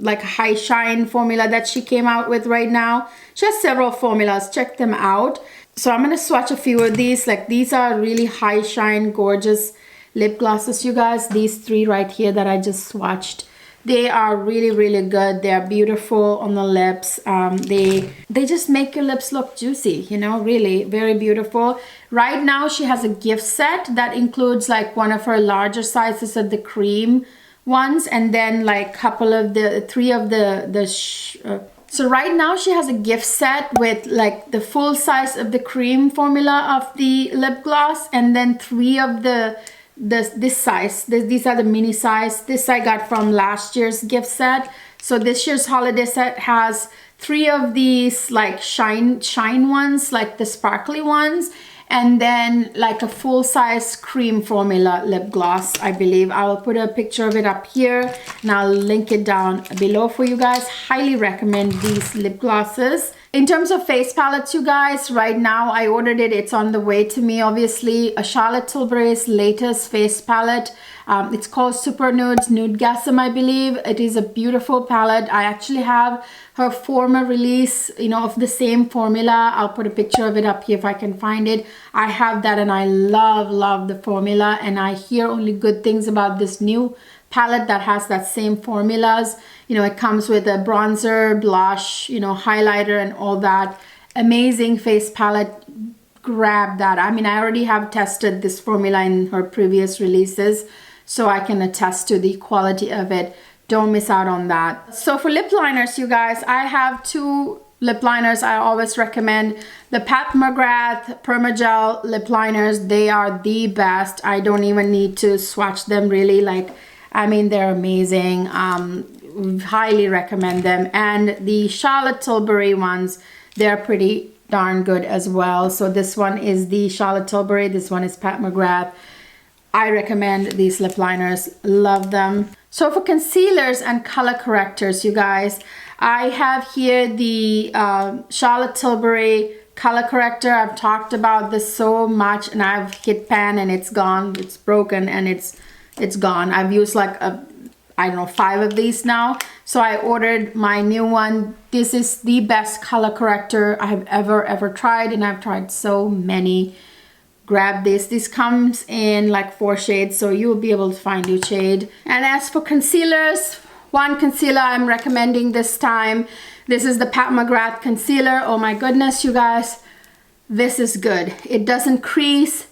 like high shine formula that she came out with right now. She has several formulas. Check them out. So I'm gonna swatch a few of these. Like, these are really high shine, gorgeous lip glosses, you guys. These three right here that I just swatched, they are really, really good. They're beautiful on the lips. They just make your lips look juicy, you know, really very beautiful. Right now she has a gift set that includes like one of her larger sizes of the cream ones, and then like couple of so right now she has a gift set with like the full size of the cream formula of the lip gloss, and then three of this size. These are the mini size. This I got from last year's gift set. So this year's holiday set has three of these like shine ones, like the sparkly ones, and then like a full size cream formula lip gloss, I believe. I will put a picture of it up here and I'll link it down below for you guys. Highly recommend these lip glosses. In terms of face palettes, you guys, right now I ordered it. It's on the way to me, obviously. A Charlotte Tilbury's latest face palette. It's called Super Nudes Nudegasm, I believe. It is a beautiful palette. I actually have her former release, you know, of the same formula. I'll put a picture of it up here if I can find it. I have that and I love the formula, and I hear only good things about this new palette that has that same formulas. You know, it comes with a bronzer, blush, you know, highlighter and all that. Amazing face palette. Grab that. I mean, I already have tested this formula in her previous releases, so I can attest to the quality of it. Don't miss out on that. So for lip liners, you guys, I have two lip liners I always recommend. The Pat McGrath Permagel lip liners. They are the best. I don't even need to swatch them really. Like, I mean, they're amazing. Highly recommend them. And the Charlotte Tilbury ones, they're pretty darn good as well. So this one is the Charlotte Tilbury. This one is Pat McGrath. I recommend these lip liners. Love them. So for concealers and color correctors, you guys, I have here the Charlotte Tilbury color corrector. I've talked about this so much, and I've hit pan and it's gone. It's broken and it's gone. I've used like I don't know, 5 of these now. So I ordered my new one. This is the best color corrector I have ever tried, and I've tried so many. Grab this. This comes in like 4 shades, so you'll be able to find your shade. And as for concealers, one concealer I'm recommending this time. This is the Pat McGrath concealer. Oh my goodness, you guys, this is good. It doesn't crease.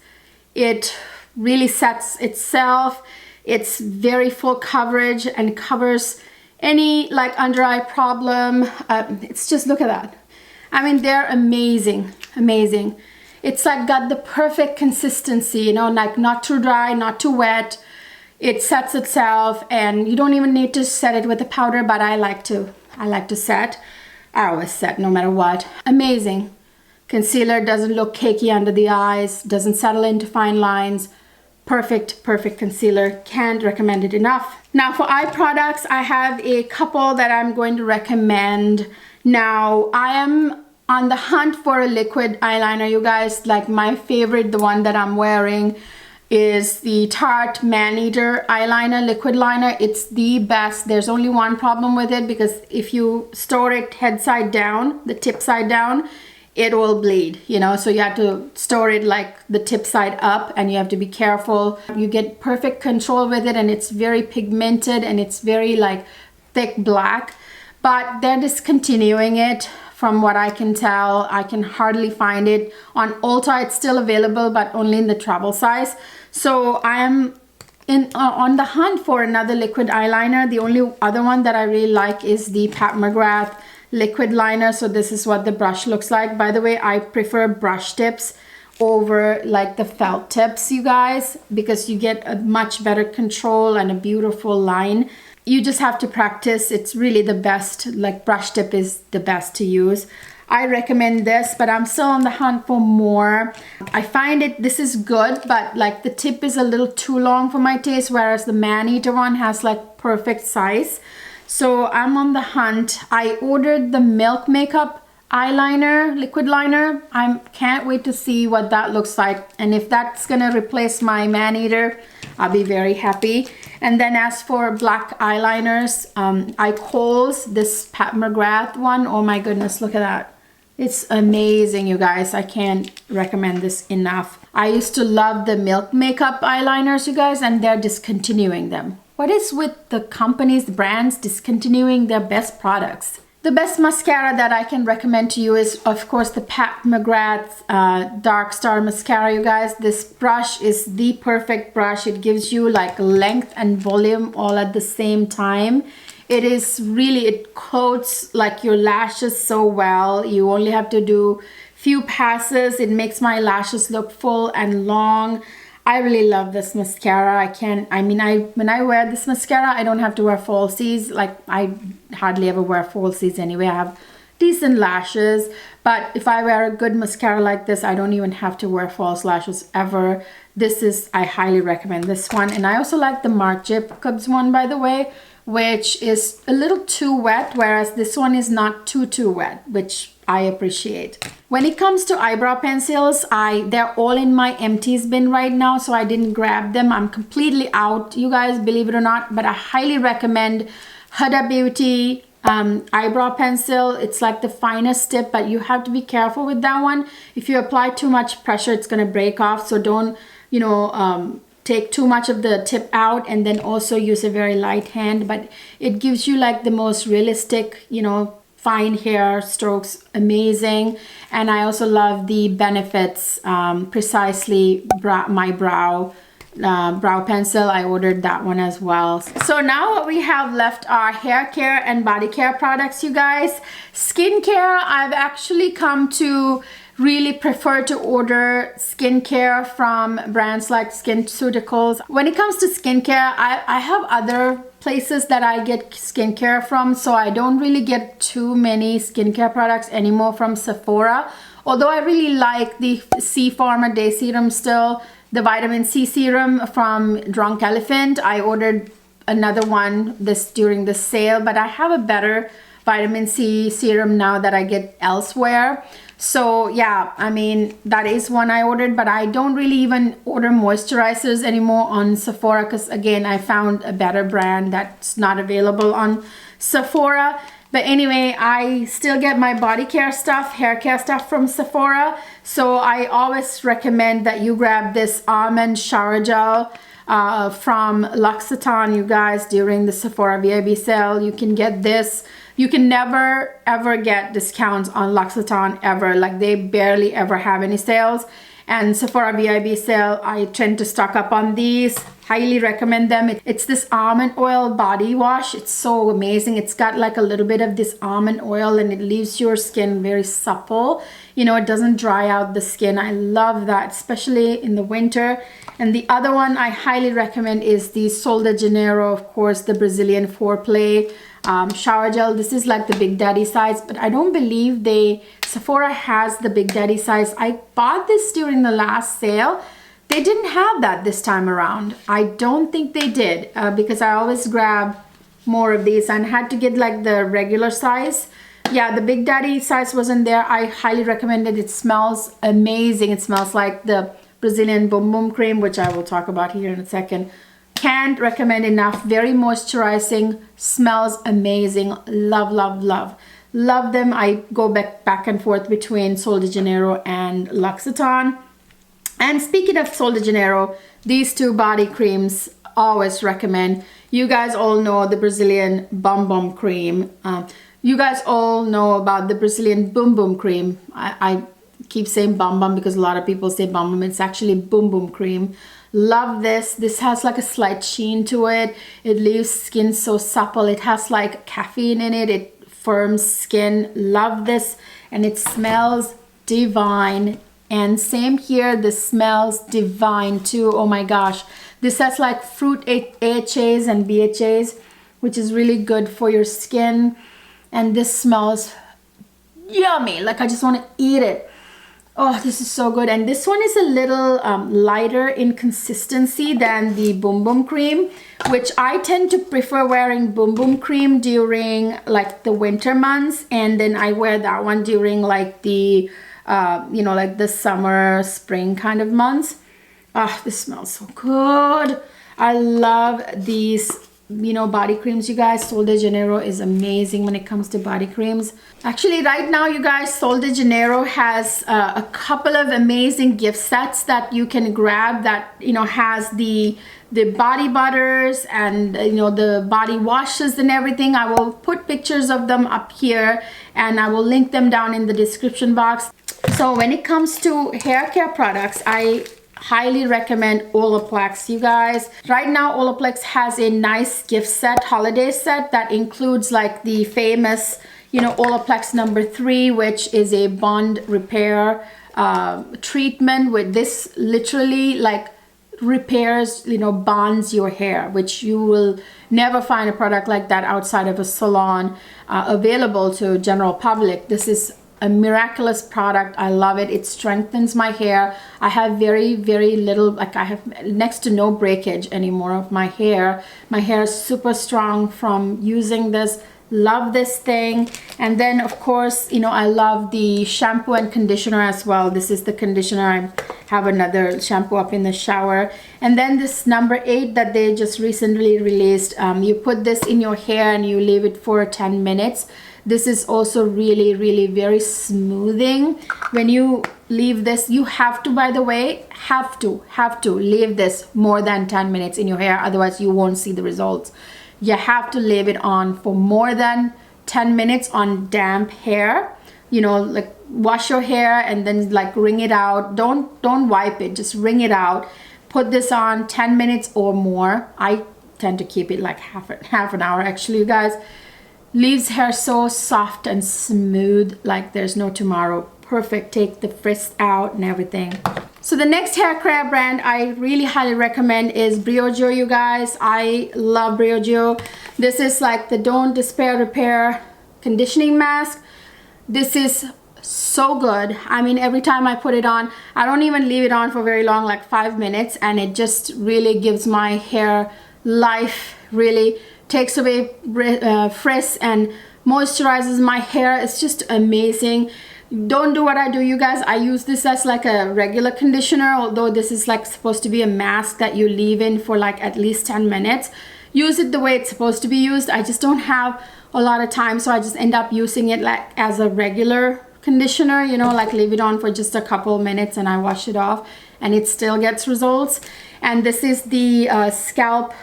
It really sets itself. It's very full coverage and covers any like under eye problem. It's just, look at that. I mean, they're amazing, amazing. It's like got the perfect consistency, you know, like not too dry, not too wet. It sets itself, and you don't even need to set it with a powder, but I like to set. I always set no matter what. Amazing. Concealer doesn't look cakey under the eyes, doesn't settle into fine lines. perfect concealer. Can't recommend it enough. Now for eye products, I have a couple that I'm going to recommend. Now I am on the hunt for a liquid eyeliner, you guys. Like my favorite, the one that I'm wearing, is the Tarte Man-Eater eyeliner, liquid liner. It's the best. There's only one problem with it, because if you store it head side down, the tip side down, it will bleed, you know, so you have to store it like the tip side up, and you have to be careful. You get perfect control with it, and it's very pigmented, and it's very like thick black, but they're discontinuing it. From what I can tell, I can hardly find it. On Ulta, it's still available, but only in the travel size. So I am on the hunt for another liquid eyeliner. The only other one that I really like is the Pat McGrath liquid liner. So this is what the brush looks like. By the way, I prefer brush tips over like the felt tips, you guys, because you get a much better control and a beautiful line. You just have to practice. It's really the best. Like brush tip is the best to use. I recommend this, but I'm still on the hunt for more. I find this is good, but like the tip is a little too long for my taste, whereas the Man-Eater one has like perfect size. So I'm on the hunt. I ordered the Milk Makeup eyeliner, liquid liner. I can't wait to see what that looks like, and if that's gonna replace my Man-Eater, I'll be very happy. And then as for black eyeliners, I Kohl's this Pat McGrath one. Oh my goodness, look at that. It's amazing, you guys. I can't recommend this enough. I used to love the Milk Makeup eyeliners, you guys, and they're discontinuing them. What is with the companies, the brands discontinuing their best products? The best mascara that I can recommend to you is, of course, the Pat McGrath Dark Star Mascara, you guys. This brush is the perfect brush. It gives you like length and volume all at the same time. It is really, it coats like your lashes so well. You only have to do few passes. It makes my lashes look full and long. I really love this mascara. When I wear this mascara, I don't have to wear falsies. Like I hardly ever wear falsies anyway. I have decent lashes, but if I wear a good mascara like this, I don't even have to wear false lashes ever. I highly recommend this one. And I also like the Marc Jacobs one, by the way, which is a little too wet, whereas this one is not too wet, which I appreciate. When it comes to eyebrow pencils, they're all in my empties bin right now, so I didn't grab them. I'm completely out, you guys, believe it or not, but I highly recommend Huda Beauty eyebrow pencil. It's like the finest tip, but you have to be careful with that one. If you apply too much pressure, it's gonna break off, so don't, take too much of the tip out, and then also use a very light hand, but it gives you like the most realistic, fine hair strokes. Amazing. And I also love the Benefits Precisely My Brow pencil. I ordered that one as well. So now what we have left are hair care and body care products, you guys. Skincare, I've actually come to really prefer to order skincare from brands like SkinCeuticals. When it comes to skincare, I have other places that I get skincare from, so I don't really get too many skincare products anymore from Sephora. Although I really like the C Pharma Day Serum still, the vitamin C serum from Drunk Elephant. I ordered another one during the sale, but I have a better vitamin C serum now that I get elsewhere. So yeah, that is one I ordered, but I don't really even order moisturizers anymore on Sephora, because again, I found a better brand that's not available on Sephora. But anyway, I still get my body care stuff, hair care stuff from Sephora. So I always recommend that you grab this almond shower gel from L'Occitane, you guys, during the Sephora VIB sale. You can get this. You can never ever get discounts on L'Occitane ever. Like they barely ever have any sales. And Sephora VIB sale, I tend to stock up on these. Highly recommend them. It's this almond oil body wash. It's so amazing. It's got like a little bit of this almond oil, and it leaves your skin very supple. It doesn't dry out the skin. I love that, especially in the winter. And the other one I highly recommend is the Sol de Janeiro, of course, the Brazilian Foreplay shower gel. This is like the Big Daddy size, but I don't believe Sephora has the Big Daddy size. I bought this during the last sale, they didn't have that this time around. I don't think they did because I always grab more of these and had to get like the regular size. Yeah, the Big Daddy size wasn't there. I highly recommend it. It smells amazing. It smells like the Brazilian Boom Boom Cream, which I will talk about here in a second. Can't recommend enough. Very moisturizing, smells amazing. Love, love, love. Love them. I go back and forth between Sol de Janeiro and L'Occitane. And speaking of Sol de Janeiro, these two body creams, always recommend. You guys all know the Brazilian Bum Bum Cream. You guys all know about the Brazilian Boom Boom Cream. I keep saying Bum Bum because a lot of people say Bum Bum. It's actually Boom Boom Cream. Love this. This has like a slight sheen to it. It leaves skin so supple. It has like caffeine in it. It firms skin. Love this. And it smells divine. And same here, this smells divine too. Oh my gosh. This has like fruit AHAs and BHAs, which is really good for your skin. And this smells yummy. Like I just want to eat it. Oh, this is so good. And this one is a little lighter in consistency than the Boom Boom Cream, which I tend to prefer wearing Boom Boom Cream during like the winter months. And then I wear that one during like the, you know, like the summer, spring kind of months. Oh, this smells so good. I love these, you know, body creams, you guys. Sol de Janeiro is amazing when it comes to body creams. Actually, right now, you guys, Sol de Janeiro has a couple of amazing gift sets that you can grab that, you know, has the body butters and, you know, the body washes and everything. I will put pictures of them up here and I will link them down in the description box. So when it comes to hair care products, I highly recommend Olaplex, you guys. Right now, Olaplex has a nice gift set, holiday set that includes like the famous, you know, Olaplex #3, which is a bond repair treatment with this literally like repairs, you know, bonds your hair, which you will never find a product like that outside of a salon available to general public. This is a miraculous product. I love it. It strengthens my hair. I have very, very little, like I have next to no breakage anymore of my hair. My hair is super strong from using this. Love this thing. And then of course, you know, I love the shampoo and conditioner as well. This is the conditioner. I have another shampoo up in the shower. And then this #8 that they just recently released, you put this in your hair and you leave it for 10 minutes. This is also really, really very smoothing. When you leave this, you have to, by the way, have to leave this more than 10 minutes in your hair. Otherwise, you won't see the results. You have to leave it on for more than 10 minutes on damp hair. You know, like wash your hair and then like wring it out. Don't wipe it, just wring it out. Put this on 10 minutes or more. I tend to keep it like half an hour actually, you guys. Leaves hair so soft and smooth, like there's no tomorrow. Perfect. Take the frizz out and everything. So the next hair care brand I really highly recommend is Briogeo, you guys. I love Briogeo. This is like the Don't Despair Repair conditioning mask. This is so good. I mean, every time I put it on, I don't even leave it on for very long, like 5 minutes, and it just really gives my hair life. Really takes away frizz and moisturizes my hair. It's just amazing. Don't do what I do, you guys. I use this as like a regular conditioner, although this is like supposed to be a mask that you leave in for like at least 10 minutes. Use it the way it's supposed to be used. I just don't have a lot of time, so I just end up using it like as a regular conditioner, you know, like leave it on for just a couple minutes and I wash it off and it still gets results. And this is the scalp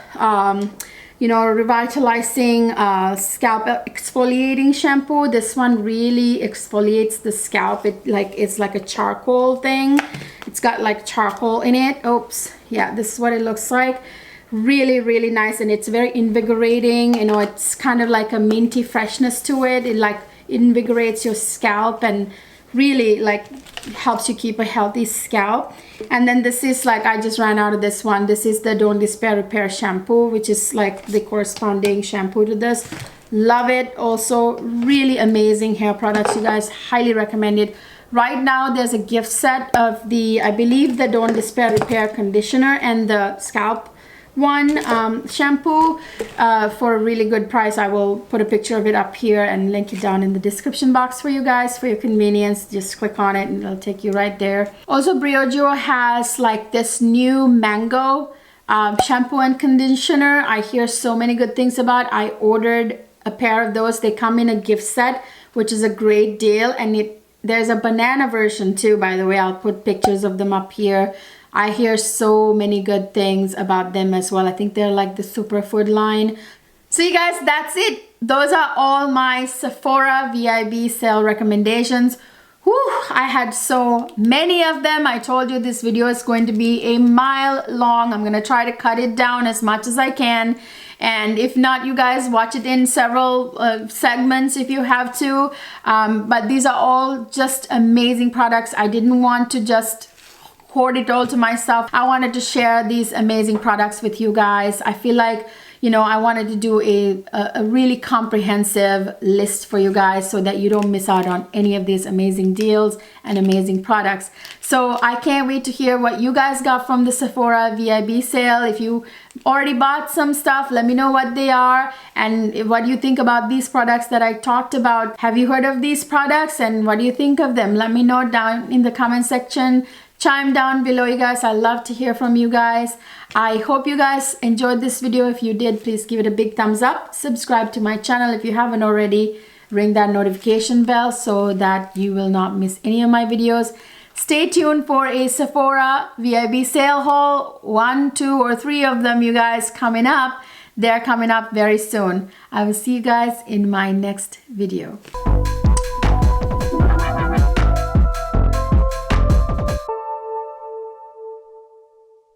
you know, revitalizing scalp exfoliating shampoo. This one really exfoliates the scalp. It's like a charcoal thing. It's got like charcoal in it. Oops, yeah, this is what it looks like. Really, really nice, and it's very invigorating. You know, it's kind of like a minty freshness to it. It like invigorates your scalp and really like helps you keep a healthy scalp. And then this is like, I just ran out of this one. This is the Don't Despair Repair shampoo, which is like the corresponding shampoo to this. Love it. Also really amazing hair products, you guys. Highly recommend it. right now there's a gift set of the, I believe, the Don't Despair Repair Conditioner and the Scalp one shampoo for a really good price. I will put a picture of it up here and link it down in the description box for you guys for your convenience. Just click on it and it'll take you right there. Also, Briogeo has like this new mango shampoo and conditioner. I hear so many good things about. I ordered a pair of those. They come in a gift set, which is a great deal, and there's a banana version too, by the way. I'll put pictures of them up here. I hear so many good things about them as well. I think they're like the superfood line. So you guys, that's it. Those are all my Sephora VIB sale recommendations. Whew, I had so many of them. I told you this video is going to be a mile long. I'm going to try to cut it down as much as I can. And if not, you guys watch it in several segments if you have to. But these are all just amazing products. I didn't want to just hoard it all to myself. I wanted to share these amazing products with you guys. I feel like, you know, I wanted to do a really comprehensive list for you guys so that you don't miss out on any of these amazing deals and amazing products. So I can't wait to hear what you guys got from the Sephora VIB sale. If you already bought some stuff, let me know what they are and what you think about these products that I talked about. Have you heard of these products and what do you think of them? Let me know down in the comment section. Chime down below, you guys. I love to hear from you guys. I hope you guys enjoyed this video. If you did, please give it a big thumbs up. Subscribe to my channel if you haven't already. Ring that notification bell so that you will not miss any of my videos. Stay tuned for a Sephora VIB sale haul. 1, 2, or 3 of them, you guys, coming up. They're coming up very soon. I will see you guys in my next video.